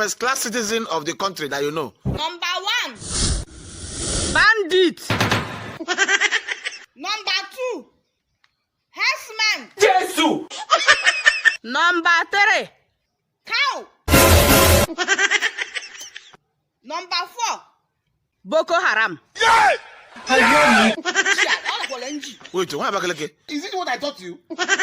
first-class citizen of the country that you know? Number 1. Bandit. Number 2. Herdsman. Jesus. Number 3. Cow. Number 4. Boko Haram. Wait, why Abakaleke? Is it what I taught you? What is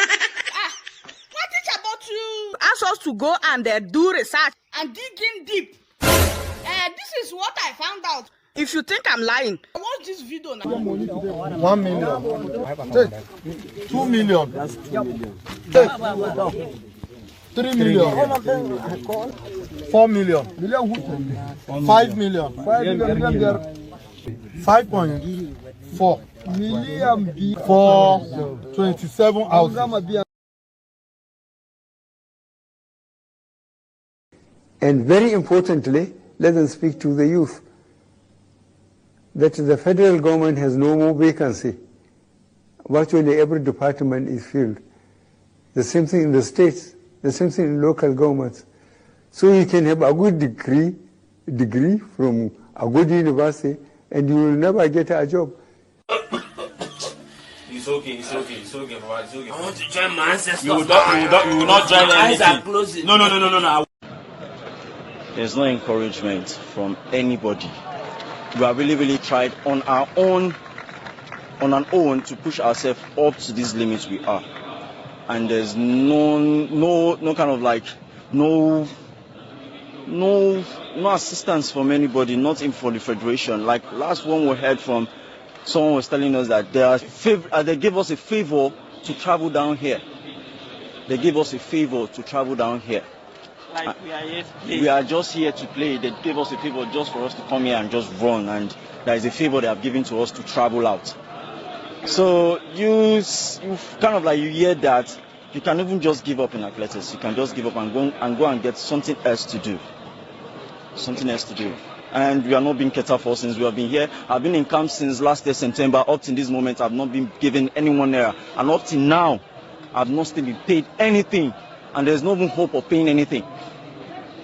about you? Ask us to go and do research. And digging deep. This is what I found out. If you think I'm lying, Watch this video now. 1 million. Take 2 million. Take 3 million. 4 million. 5 million. 5.4 million for 27 houses. And very importantly, let them speak to the youth that the federal government has no more vacancy. Virtually every department is filled. The same thing in the states, the same thing in local governments. So you can have a good degree from a good university, and you will never get a job. It's okay, Papa, it's okay. I want to join my ancestors. You will not join my eyes anything. are closing. No. There's no encouragement from anybody. We have really tried on our own to push ourselves up to these limits we are. And there's no kind of like no assistance from anybody, not even for the federation. Like last one we heard from someone was telling us that they gave us a favor to travel down here. They gave us a favor to travel down here. Like we are here to play. We are just here to play. They gave us a favor just for us to come here and just run, and there is a favor they have given to us to travel out. So you kind of like you hear that you can even just give up in athletics. You can just give up and go and get something else to do. And we are not being catered for since we have been here. I've been in camp since last year September. Up to this moment, I've not been given anyone there, and up to now, I've not still been paid anything. And there's no even hope of paying anything.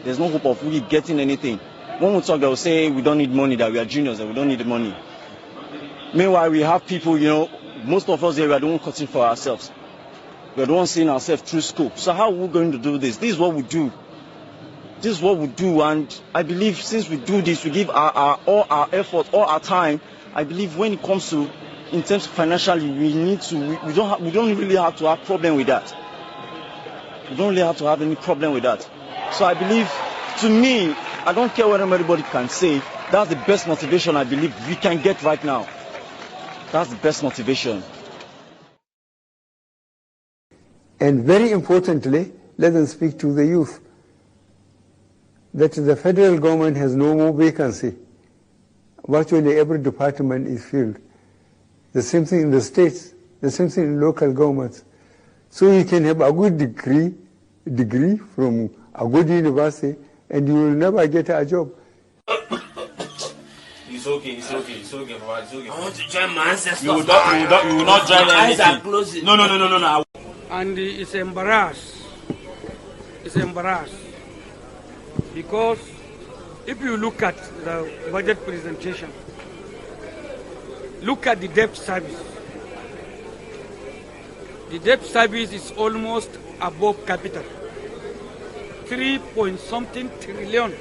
There's no hope of really getting anything. When we talk, they will say we don't need money, that we are juniors, that we don't need the money. Meanwhile, we have people, most of us here, we are the ones cutting for ourselves. We are the ones seeing ourselves through school. So how are we going to do this? This is what we do. And I believe since we do this, we give all our effort, all our time. I believe when it comes to, in terms of financially, we don't really have to have problem with that. We don't really have to have any problem with that. So I believe, to me, I don't care what anybody can say, that's the best motivation I believe we can get right now. That's the best motivation. And very importantly, let them speak to the youth that the federal government has no more vacancy. Virtually every department is filled. The same thing in the states, the same thing in local governments. So you can have a good degree from a good university, and you will never get a job. It's okay, Papa, it's okay. I want to join my ancestors. You will not join my eyes are anything. closing. No. And it's embarrassed. Because if you look at the budget presentation, look at the debt service. The debt service is almost above capital. 3-point-something trillion.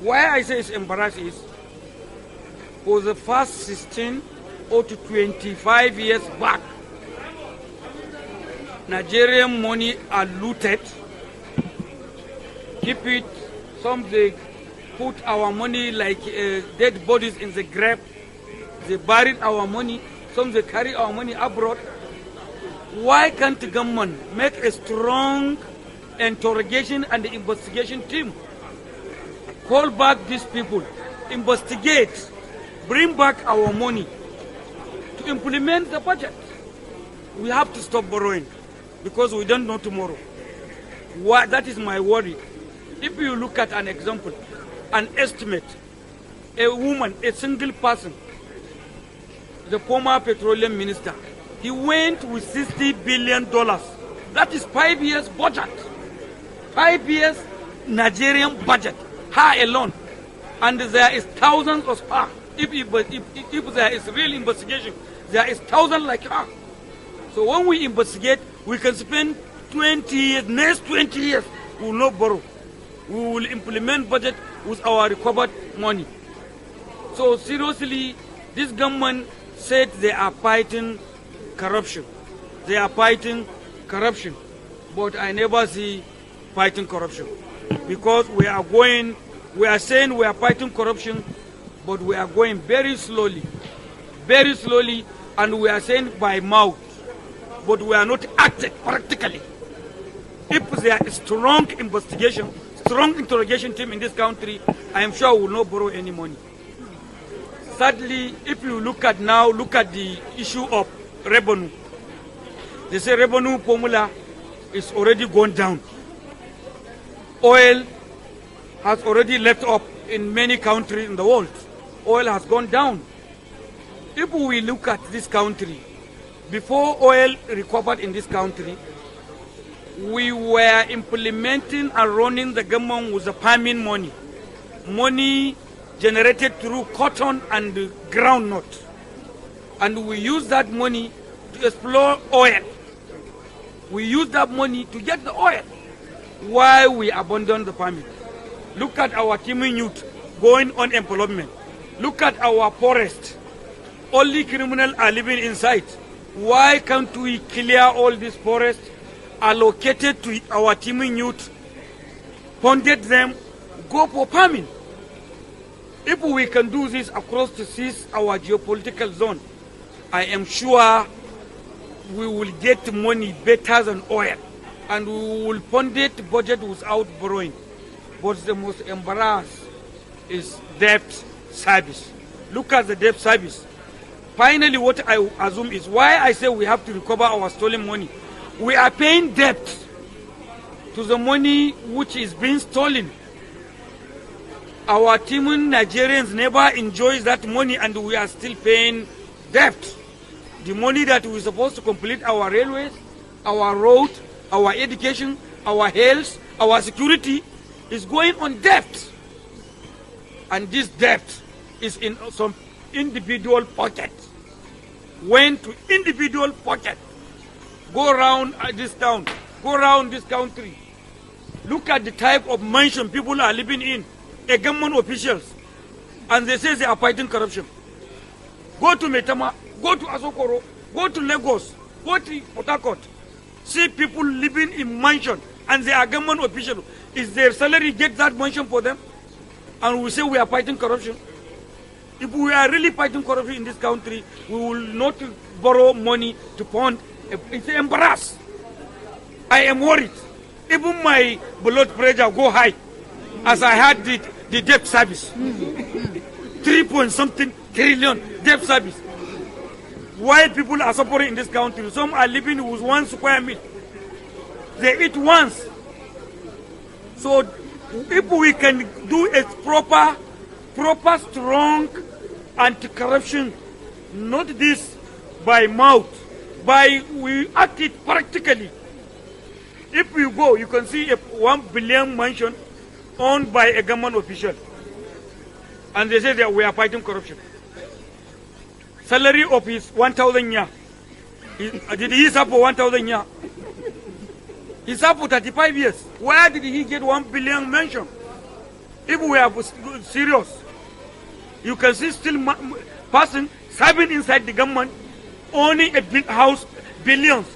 Why I say it's embarrassing is for the first 16 or to 25 years back, Nigerian money are looted, keep it, some they put our money like dead bodies in the grave, they buried our money, some they carry our money abroad. Why can't the government make a strong interrogation and investigation team? Call back these people, investigate, bring back our money to implement the budget. We have to stop borrowing because we don't know tomorrow. That is my worry. If you look at an example, an estimate, a woman, a single person, the former petroleum minister, he went with $60 billion. That is 5 years budget. 5 years, Nigerian budget, her alone, and there is thousands of her. If there is real investigation, there is thousands like her. So when we investigate, we can spend 20 years, next 20 years, we will not borrow. We will implement budget with our recovered money. So seriously, this government said they are fighting corruption. They are fighting corruption. But I never see fighting corruption. Because we are saying we are fighting corruption, but we are going very slowly, and we are saying by mouth, but we are not acting practically. If there is strong investigation, strong interrogation team in this country, I am sure we will not borrow any money. Sadly, if you look at the issue of revenue. They say revenue formula is already gone down. Oil has already left off in many countries in the world. Oil has gone down. If we look at this country, before oil recovered in this country, we were implementing and running the government with the farming money generated through cotton and groundnut. And we use that money to explore oil. We use that money to get the oil while we abandon the farming. Look at our teeming youth going on employment. Look at our forest. Only criminals are living inside. Why can't we clear all this forest, allocated to our teeming youth, funded them, go for farming? If we can do this across the seas, our geopolitical zone, I am sure we will get money better than oil, and we will fund it budget without borrowing. But the most embarrassing is debt service. Look at the debt service. Finally, what I assume is why I say we have to recover our stolen money. We are paying debt to the money which is being stolen. Our teeming Nigerians never enjoy that money, and we are still paying debt. The money that we're supposed to complete our railways, our road, our education, our health, our security is going on debt. And this debt is in some individual pocket. Went to individual pocket. Go around this town, go around this country. Look at the type of mansion people are living in, government officials, and they say they are fighting corruption. Go to Metama, go to Asokoro, go to Lagos, go to Port Harcourt. See people living in mansion, and they are government officials. Is their salary get that mansion for them? And we say we are fighting corruption. If we are really fighting corruption in this country, we will not borrow money to fund. It's embarrassed. I am worried. Even my blood pressure go high as I had the debt service. 3.something trillion debt service. While people are suffering in this country, some are living with 1 square meal. They eat once. So if we can do a proper, strong anti-corruption, not this by mouth, we act it practically. If we go, you can see a 1 billion mansion owned by a government official. And they say that we are fighting corruption. Salary of his 1,000 year. Did he serve for 1,000 year? He served for 35 years. Where did he get 1 billion mansion? If we are serious, you can see still person serving inside the government, owning a big house, billions.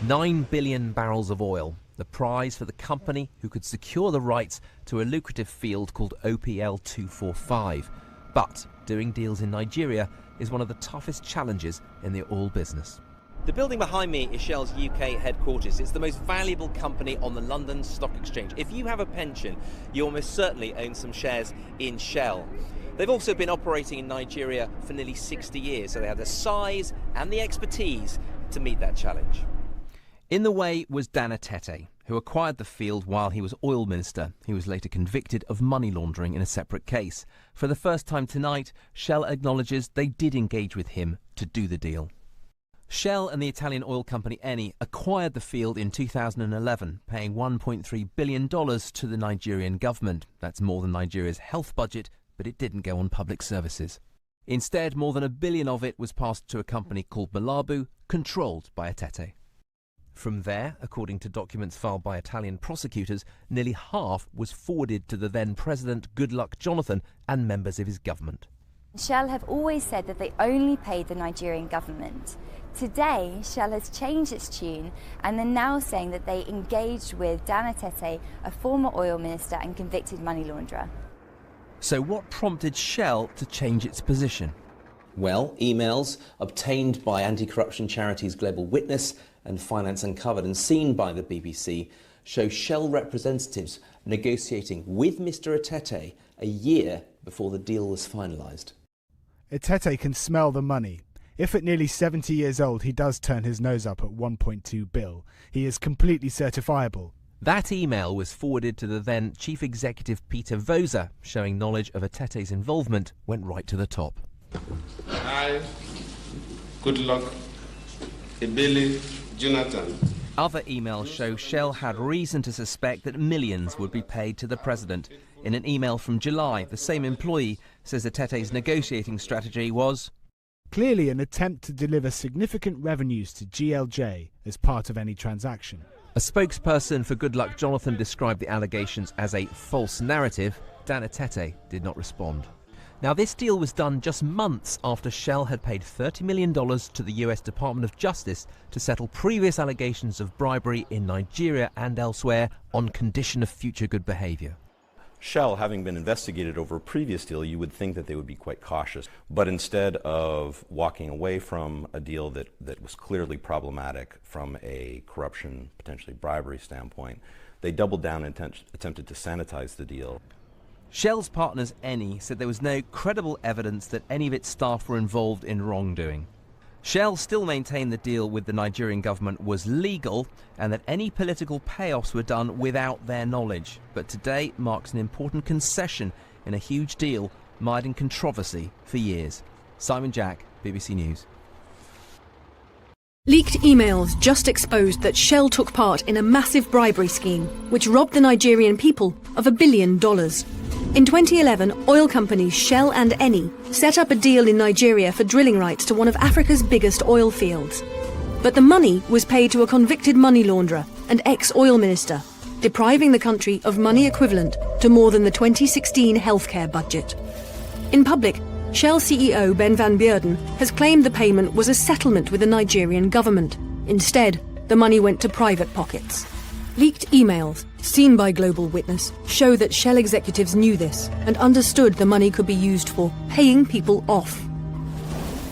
9 billion barrels of oil, the prize for the company who could secure the rights to a lucrative field called OPL 245. But doing deals in Nigeria is one of the toughest challenges in the oil business. The building behind me is Shell's UK headquarters. It's the most valuable company on the London Stock Exchange. If you have a pension, you almost certainly own some shares in Shell. They've also been operating in Nigeria for nearly 60 years, so they have the size and the expertise to meet that challenge. In the way was Dan Atete, who acquired the field while he was oil minister. He was later convicted of money laundering in a separate case. For the first time tonight, Shell acknowledges they did engage with him to do the deal. Shell and the Italian oil company Eni acquired the field in 2011, paying $1.3 billion to the Nigerian government. That's more than Nigeria's health budget, but it didn't go on public services. Instead, more than $1 billion of it was passed to a company called Malabu, controlled by Etete. From there, according to documents filed by Italian prosecutors, nearly half was forwarded to the then President Goodluck Jonathan and members of his government. Shell have always said that they only paid the Nigerian government. Today, Shell has changed its tune and they're now saying that they engaged with Dan Etete, a former oil minister and convicted money launderer. So what prompted Shell to change its position? Well, emails obtained by anti-corruption charities Global Witness and Finance Uncovered and seen by the BBC show Shell representatives negotiating with Mr. Etete a year before the deal was finalised. Etete can smell the money. If at nearly 70 years old he does turn his nose up at 1.2 bill, he is completely certifiable. That email was forwarded to the then Chief Executive Peter Vosa, showing knowledge of Etete's involvement went right to the top. Hi, Goodluck, Ebele, Jonathan. Other emails show Shell had reason to suspect that millions would be paid to the president. In an email from July, the same employee says Etete's negotiating strategy was clearly an attempt to deliver significant revenues to GLJ as part of any transaction. A spokesperson for Goodluck Jonathan described the allegations as a false narrative. Dan Etete did not respond. Now, this deal was done just months after Shell had paid $30 million to the US Department of Justice to settle previous allegations of bribery in Nigeria and elsewhere on condition of future good behaviour. Shell, having been investigated over a previous deal, you would think that they would be quite cautious. But instead of walking away from a deal that was clearly problematic from a corruption, potentially bribery standpoint, they doubled down and attempted to sanitize the deal. Shell's partners Eni said there was no credible evidence that any of its staff were involved in wrongdoing. Shell still maintained the deal with the Nigerian government was legal and that any political payoffs were done without their knowledge. But today marks an important concession in a huge deal mired in controversy for years. Simon Jack, BBC News. Leaked emails just exposed that Shell took part in a massive bribery scheme which robbed the Nigerian people of $1 billion. In 2011, oil companies Shell and Eni set up a deal in Nigeria for drilling rights to one of Africa's biggest oil fields. But the money was paid to a convicted money launderer and ex-oil minister, depriving the country of money equivalent to more than the 2016 healthcare budget. In public, Shell CEO Ben van Beurden has claimed the payment was a settlement with the Nigerian government. Instead, the money went to private pockets. Leaked emails, seen by Global Witness, show that Shell executives knew this and understood the money could be used for paying people off.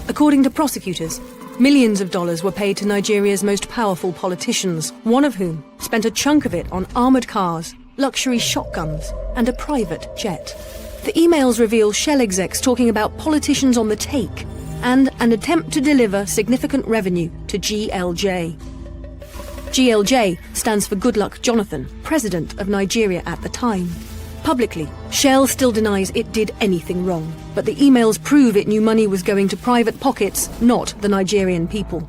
According to prosecutors, millions of dollars were paid to Nigeria's most powerful politicians, one of whom spent a chunk of it on armoured cars, luxury shotguns, and a private jet. The emails reveal Shell execs talking about politicians on the take and an attempt to deliver significant revenue to GLJ. GLJ stands for Goodluck Jonathan, President of Nigeria at the time. Publicly, Shell still denies it did anything wrong, but the emails prove it knew money was going to private pockets, not the Nigerian people.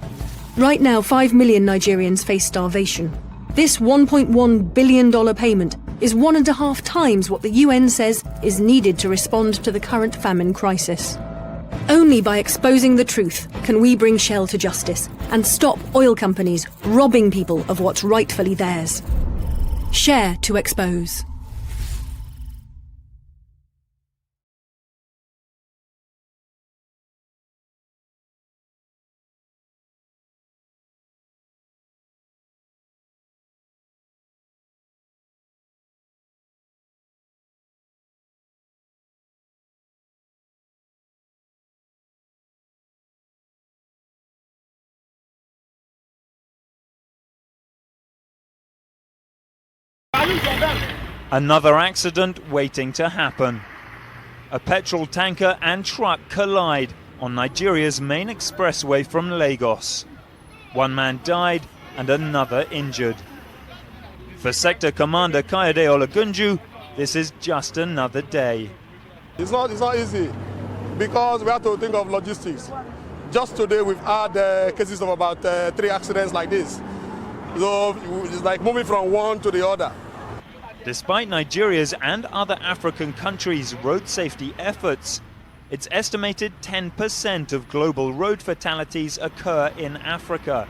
Right now, 5 million Nigerians face starvation. This $1.1 billion payment is 1.5 times what the UN says is needed to respond to the current famine crisis. Only by exposing the truth can we bring Shell to justice and stop oil companies robbing people of what's rightfully theirs. Share to expose. Another accident waiting to happen. A petrol tanker and truck collide on Nigeria's main expressway from Lagos. One man died and another injured. For Sector Commander Kayode Olagunju, this is just another day. It's not easy because we have to think of logistics. Just today we've had cases of about 3 accidents like this. So it's like moving from one to the other. Despite Nigeria's and other African countries' road safety efforts, it's estimated 10% of global road fatalities occur in Africa.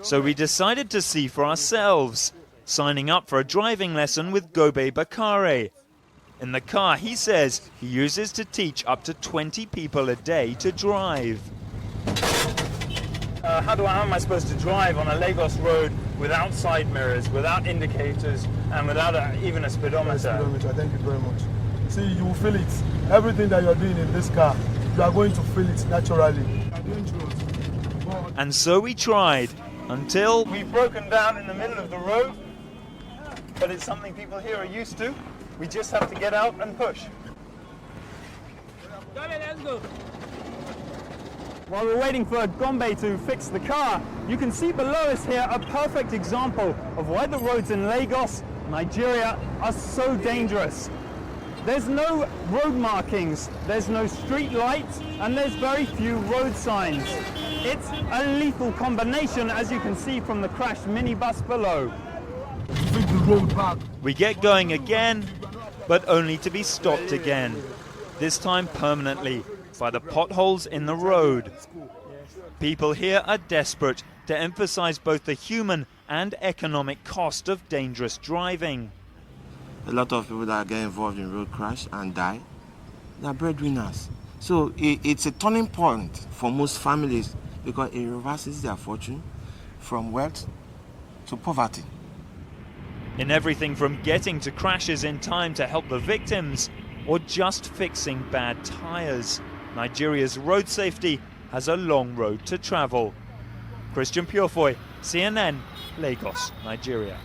So we decided to see for ourselves, signing up for a driving lesson with Gobe Bakare. In the car, he says, he uses to teach up to 20 people a day to drive. How am I supposed to drive on a Lagos road without side mirrors, without indicators, and without even a speedometer? Thank you very much. See, you will feel it. Everything that you are doing in this car, you are going to feel it naturally. And so we tried, until we've broken down in the middle of the road, but it's something people here are used to. We just have to get out and push. Let's go. While we're waiting for Gombe to fix the car, you can see below us here a perfect example of why the roads in Lagos, Nigeria, are so dangerous. There's no road markings, there's no street lights, and there's very few road signs. It's a lethal combination, as you can see from the crashed minibus below. We get going again, but only to be stopped again, this time permanently, by the potholes in the road. People here are desperate to emphasize both the human and economic cost of dangerous driving. A lot of people that get involved in road crash and die, they are breadwinners. So it's a turning point for most families because it reverses their fortune from wealth to poverty. In everything from getting to crashes in time to help the victims or just fixing bad tires, Nigeria's road safety has a long road to travel. Christian Purefoy, CNN, Lagos, Nigeria.